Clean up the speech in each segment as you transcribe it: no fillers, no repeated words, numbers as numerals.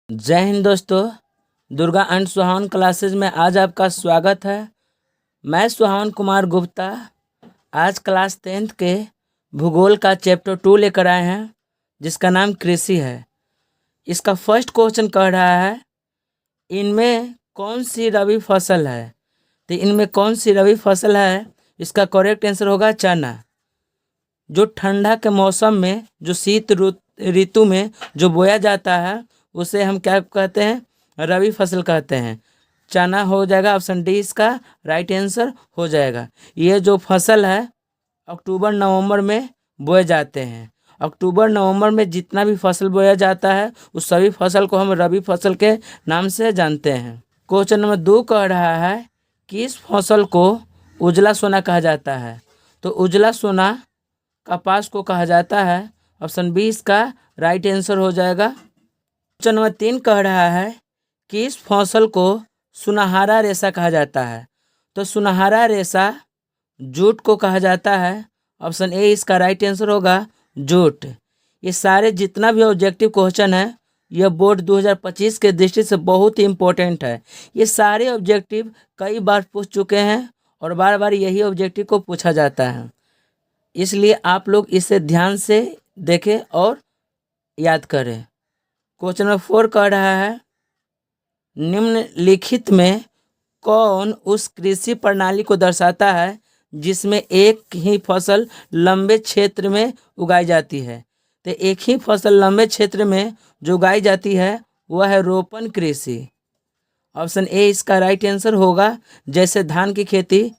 जय हिंद दोस्तों। दुर्गा एंड सुहावन क्लासेज में आज आपका स्वागत है। मैं सुहावन कुमार गुप्ता आज क्लास 10th के भूगोल का चैप्टर 2 लेकर आए हैं, जिसका नाम कृषि है। इसका फर्स्ट क्वेश्चन कह रहा है, इनमें कौन सी रबी फसल है। तो इनमें कौन सी रबी फसल है, इसका करेक्ट आंसर होगा चना। जो ठंडा के मौसम में, जो शीत ऋतु में जो बोया जाता है, उसे हम क्या कहते हैं? रबी फसल कहते हैं। चना हो जाएगा, ऑप्शन डी इसका राइट आंसर हो जाएगा। ये जो फसल है अक्टूबर नवंबर में बोए जाते हैं। अक्टूबर नवंबर में जितना भी फसल बोया जाता है उस सभी फसल को हम रबी फसल के नाम से जानते हैं। क्वेश्चन नंबर 2 कह रहा है, किस फसल को उजला सोना कहा जाता है। तो उजला सोना कपास को कहा जाता है। ऑप्शन बी इसका राइट आंसर हो जाएगा। क्वेश्चन नंबर 3 कह रहा है, किस फसल को सुनहरा रेशा कहा जाता है। तो सुनहरा रेशा जूट को कहा जाता है। ऑप्शन ए इसका राइट आंसर होगा जूट। ये सारे जितना भी ऑब्जेक्टिव क्वेश्चन है, यह बोर्ड 2025 के दृष्टि से बहुत ही इम्पोर्टेंट है। ये सारे ऑब्जेक्टिव कई बार पूछ चुके हैं और बार बार यही ऑब्जेक्टिव को पूछा जाता है, इसलिए आप लोग इसे ध्यान से देखें और याद करें। क्वेश्चन नंबर 4 कह रहा है, निम्नलिखित में कौन उस कृषि प्रणाली को दर्शाता है जिसमें एक ही फसल लंबे क्षेत्र में उगाई जाती है। तो एक ही फसल लंबे क्षेत्र में जो उगाई जाती है वह है रोपण कृषि। ऑप्शन ए इसका राइट आंसर होगा। जैसे धान की खेती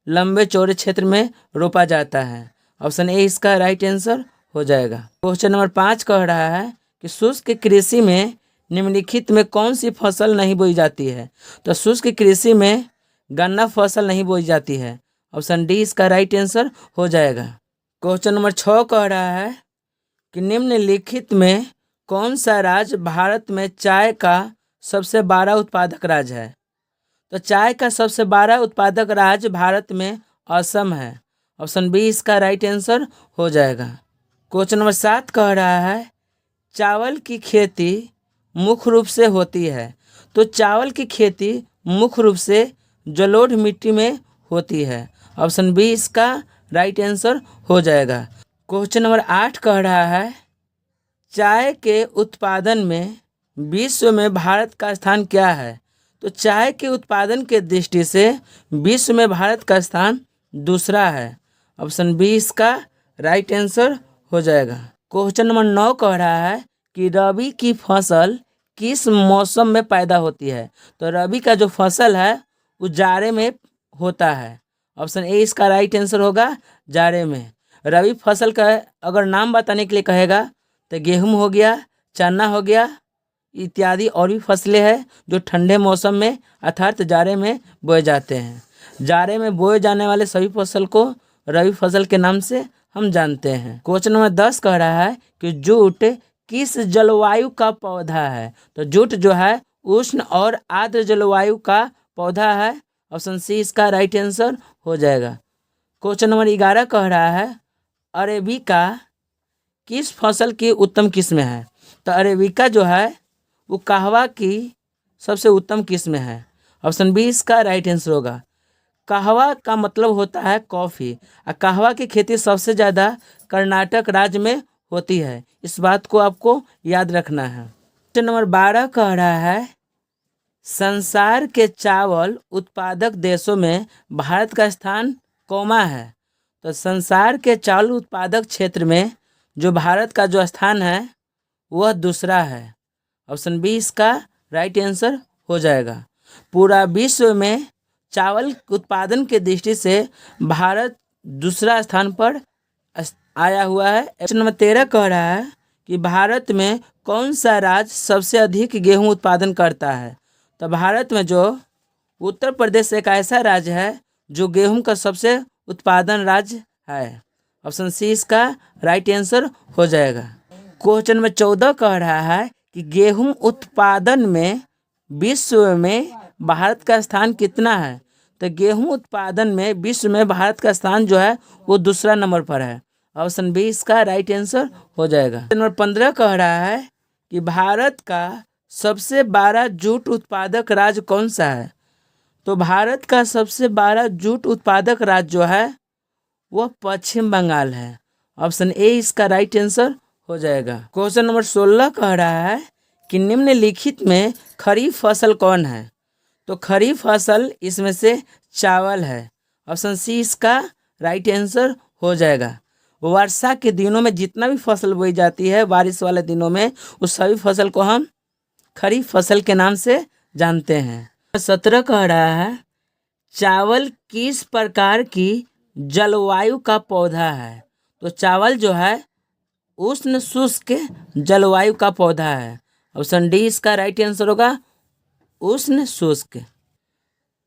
लंबे चौड़े क्षेत्र में रोपा जाता है। ऑप्शन ए इसका राइट आंसर हो जाएगा। क्वेश्चन नंबर 5 कह रहा है कि शुष्क कृषि में निम्नलिखित में कौन सी फसल नहीं बोई जाती है। तो शुष्क कृषि में गन्ना फसल नहीं बोई जाती है। ऑप्शन डी इसका राइट आंसर हो जाएगा। क्वेश्चन नंबर 6 कह रहा है कि निम्नलिखित में कौन सा राज्य भारत में चाय का सबसे बड़ा उत्पादक राज्य है। तो चाय का सबसे बड़ा उत्पादक राज्य भारत में असम है। ऑप्शन बी इसका राइट आंसर हो जाएगा। क्वेश्चन नंबर 7 कह रहा है, चावल की खेती मुख्य रूप से होती है। तो चावल की खेती मुख्य रूप से जलोढ़ मिट्टी में होती है। ऑप्शन बी इसका राइट आंसर हो जाएगा। क्वेश्चन नंबर 8 कह रहा है, चाय के उत्पादन में विश्व में भारत का स्थान क्या है। तो चाय के उत्पादन के दृष्टि से विश्व में भारत का स्थान दूसरा है। ऑप्शन बी इसका राइट आंसर हो जाएगा। क्वेश्चन नंबर 9 कह रहा है कि रबी की फसल किस मौसम में पैदा होती है। तो रबी का जो फसल है वो जाड़े में होता है। ऑप्शन ए इसका राइट आंसर होगा जाड़े में। रबी फसल का अगर नाम बताने के लिए कहेगा तो गेहूं हो गया, चना हो गया इत्यादि और भी फसलें हैं जो ठंडे मौसम में अर्थात जाड़े में बोए जाते हैं। जाड़े में बोए जाने वाले सभी फसल को रबी फसल के नाम से हम जानते हैं। क्वेश्चन नंबर 10 कह रहा है कि जूट किस जलवायु का पौधा है। तो जूट जो है उष्ण और आर्द्र जलवायु का पौधा है। ऑप्शन सी इसका राइट आंसर हो जाएगा। क्वेश्चन नंबर 11 कह रहा है, अरेबिका किस फसल की उत्तम किस्म है। तो अरेबिका जो है वो कहवा की सबसे उत्तम किस्म है। ऑप्शन बी इसका राइट आंसर होगा। कहवा का मतलब होता है कॉफ़ी, और कहवा की खेती सबसे ज़्यादा कर्नाटक राज्य में होती है। इस बात को आपको याद रखना है। क्वेश्चन नंबर 12 कह रहा है, संसार के चावल उत्पादक देशों में भारत का स्थान कौमा है। तो संसार के चावल उत्पादक क्षेत्र में जो भारत का जो स्थान है वह दूसरा है। ऑप्शन बी इसका राइट आंसर हो जाएगा। पूरा विश्व में चावल उत्पादन के दृष्टि से भारत दूसरा स्थान पर आया हुआ है। क्वेश्चन नंबर 13 कह रहा है कि भारत में कौन सा राज्य सबसे अधिक गेहूं उत्पादन करता है। तो भारत में जो उत्तर प्रदेश एक ऐसा राज्य है जो गेहूं का सबसे उत्पादन राज्य है। ऑप्शन सी इसका राइट आंसर हो जाएगा। क्वेश्चन नंबर 14 कह रहा है कि गेहूं उत्पादन में विश्व में भारत का स्थान कितना है। तो गेहूं उत्पादन में विश्व में भारत का स्थान जो है वो दूसरा नंबर पर है। ऑप्शन बी इसका राइट आंसर हो जाएगा। नंबर 15 कह रहा है कि भारत का सबसे बड़ा जूट उत्पादक राज्य कौन सा है? तो भारत का सबसे बड़ा जूट उत्पादक राज्य जो है वह पश्चिम बंगाल है। ऑप्शन ए इसका राइट आंसर हो जाएगा। क्वेश्चन नंबर 16 कह रहा है कि निम्नलिखित में खरीफ फसल कौन है? तो खरीफ फसल इसमें से चावल है। ऑप्शन सी इसका राइट आंसर हो जाएगा। वर्षा के दिनों में जितना भी फसल बोई जाती है, बारिश वाले दिनों में, उस सभी फसल को हम खरीफ फसल के नाम से जानते हैं। 17 कह रहा है चावल किस प्रकार की जलवायु का पौधा है? तो चावल जो है उष्ण शुष्क जलवायु का पौधा है। ऑप्शन डी इसका राइट आंसर होगा, उष्ण शुष्क।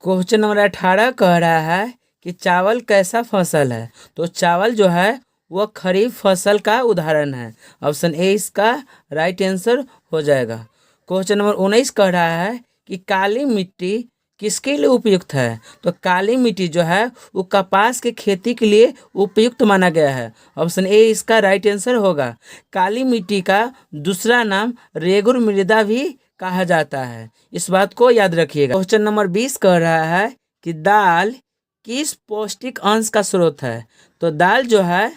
क्वेश्चन नंबर 18 कह रहा है कि चावल कैसा फसल है? तो चावल जो है वह खरीफ फसल का उदाहरण है। ऑप्शन ए इसका राइट आंसर हो जाएगा। क्वेश्चन नंबर 19 कह रहा है कि काली मिट्टी किसके लिए उपयुक्त है? तो काली मिट्टी जो है वो कपास के खेती के लिए उपयुक्त माना गया है। ऑप्शन ए इसका राइट आंसर होगा। काली मिट्टी का दूसरा नाम रेगुर मृदा भी कहा जाता है, इस बात को याद रखिएगा। क्वेश्चन नंबर 20 कह रहा है कि दाल किस पौष्टिक अंश का स्रोत है? तो दाल जो है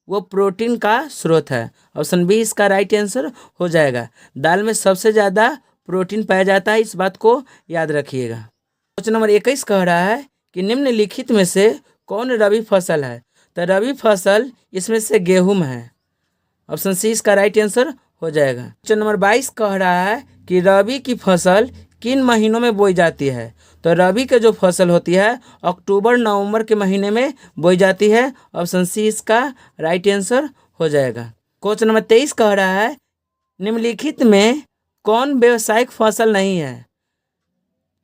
वो प्रोटीन का स्रोत है। ऑप्शन बी इसका राइट आंसर हो जाएगा। दाल में सबसे ज़्यादा प्रोटीन पाया जाता है, इस बात को याद रखिएगा। क्वेश्चन नंबर 21 कह रहा है कि निम्नलिखित में से कौन रबी फसल है? तो रबी फसल इसमें से गेहूं है। ऑप्शन सी इसका राइट आंसर हो जाएगा। क्वेश्चन नंबर 22 कह रहा है कि रबी की फसल किन महीनों में बोई जाती है? तो रबी की जो फसल होती है अक्टूबर नवंबर के महीने में बोई जाती है। ऑप्शन सी इसका राइट आंसर हो जाएगा। क्वेश्चन नंबर 23 कह रहा है निम्नलिखित में कौन व्यावसायिक फसल नहीं है?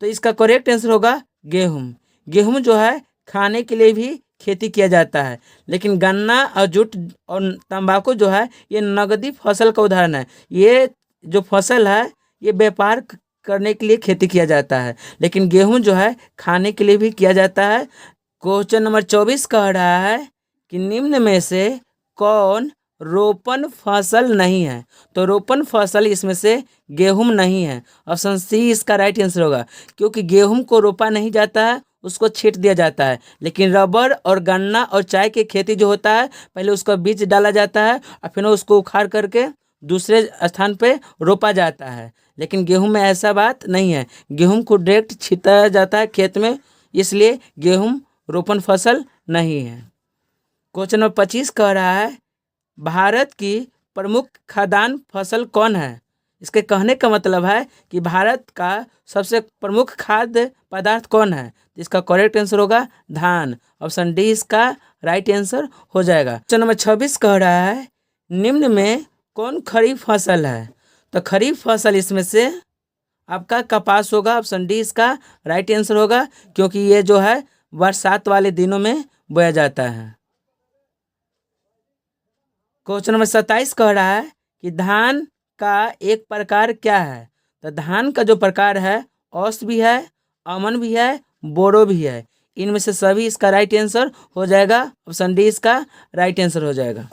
तो इसका करेक्ट आंसर होगा गेहूं। गेहूं जो है खाने के लिए भी खेती किया जाता है, लेकिन गन्ना और जूट और तंबाकू जो है ये नगदी फसल का उदाहरण है। ये जो फसल है ये व्यापार करने के लिए खेती किया जाता है, लेकिन गेहूं जो है खाने के लिए भी किया जाता है। क्वेश्चन नंबर 24 कह रहा है कि निम्न में से कौन रोपण फसल नहीं है? तो रोपण फसल इसमें से गेहूं नहीं है। ऑप्शन सी इसका राइट आंसर होगा, क्योंकि गेहूं को रोपा नहीं जाता है, उसको छींट दिया जाता है। लेकिन रबर और गन्ना और चाय की खेती जो होता है पहले उसका बीज डाला जाता है और फिर उसको उखाड़ करके दूसरे स्थान पे रोपा जाता है। लेकिन गेहूं में ऐसा बात नहीं है, गेहूं को डायरेक्ट छींटा जाता है खेत में, इसलिए गेहूं रोपण फसल नहीं है। क्वेश्चन नंबर 25 कह रहा है भारत की प्रमुख खाद्यान्न फसल कौन है? इसके कहने का मतलब है कि भारत का सबसे प्रमुख खाद्य पदार्थ कौन है? इसका करेक्ट आंसर होगा धान। ऑप्शन डी इसका राइट आंसर हो जाएगा। क्वेश्चन नंबर 26 कह रहा है निम्न में कौन खरीफ फसल है? तो खरीफ फसल इसमें से आपका कपास होगा। ऑप्शन डी इसका राइट आंसर होगा, क्योंकि ये जो है बरसात वाले दिनों में बोया जाता है। क्वेश्चन नंबर 27 कह रहा है कि धान का एक प्रकार क्या है? तो धान का जो प्रकार है औस भी है, अमन भी है, बोरो भी है। इनमें से सभी इसका राइट आंसर हो जाएगा। ऑप्शन डी इसका राइट आंसर हो जाएगा।